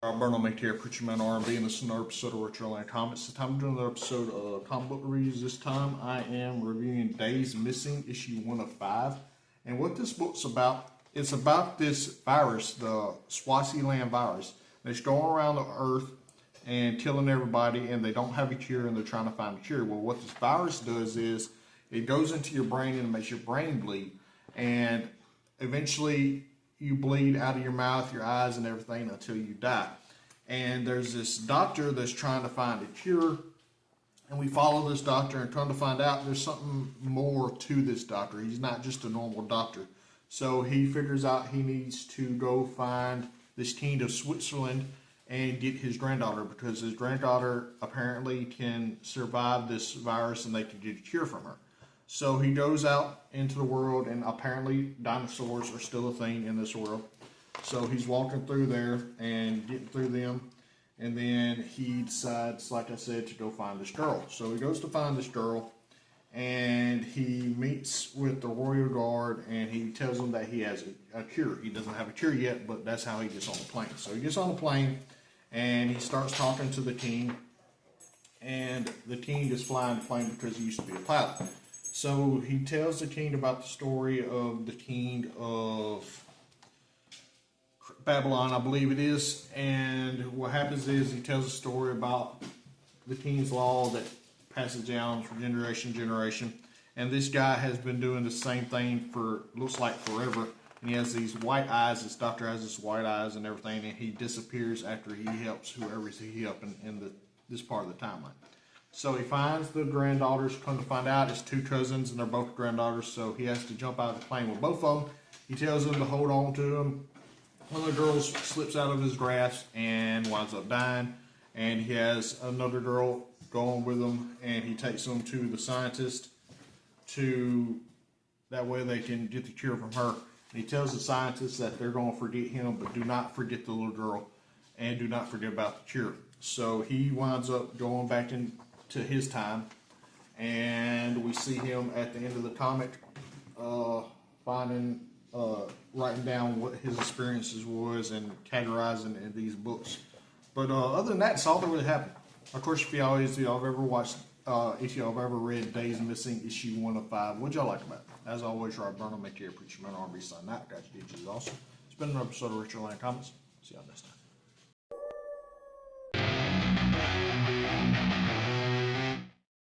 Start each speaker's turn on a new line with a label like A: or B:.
A: Burnham here, Preacher Man R&B, and this is another episode of Retro Land Comics. This time I'm doing another episode of comic book reviews. This time I am reviewing Days Missing, issue 1 of 5. And what this book's about, it's about this virus, the Swaziland virus, that's going around the earth and killing everybody, and they don't have a cure, and they're trying to find a cure. Well, what this virus does is it goes into your brain and it makes your brain bleed, and eventually you bleed out of your mouth, your eyes, and everything until you die. And there's this doctor that's trying to find a cure, and we follow this doctor and come to find out there's something more to this doctor. He's not just a normal doctor. So he figures out he needs to go find this king of Switzerland and get his granddaughter, because his granddaughter apparently can survive this virus and they can get a cure from her. So he goes out into the world, and apparently dinosaurs are still a thing in this world. So he's walking through there and getting through them, and then he decides, like I said, to go find this girl. So he goes to find this girl, and he meets with the royal guard, and he tells them that he has a cure. He doesn't have a cure yet, but that's how he gets on the plane. So he gets on the plane, and he starts talking to the king, and the king is flying the plane because he used to be a pilot. So he tells the king about the story of the king of Babylon, I believe it is. And what happens is he tells a story about the king's law that passes down from generation to generation. And this guy has been doing the same thing for, looks like, forever. And he has these white eyes. This doctor has this white eyes and everything. And he disappears after he helps whoever he helped in this part of the timeline. So he finds the granddaughters. Come to find out, it's two cousins, and they're both granddaughters. So he has to jump out of the plane with both of them. He tells them to hold on to him. One of the girls slips out of his grasp and winds up dying. And he has another girl going with him, and he takes them to the scientist that way they can get the cure from her. And he tells the scientist that they're going to forget him, but do not forget the little girl, and do not forget about the cure. So he winds up going back into his time, and we see him at the end of the comic writing down what his experiences was and categorizing in these books. But other than that, it's all that really happened. Of course, if y'all have ever watched, if y'all have ever read Days Missing, issue 1 of 5, what'd y'all like about it? As always, Rob Burnham, make your Preacher Man R&B sign out. Got you DJs also. It's been another episode of Retro Land Comics. See y'all next time.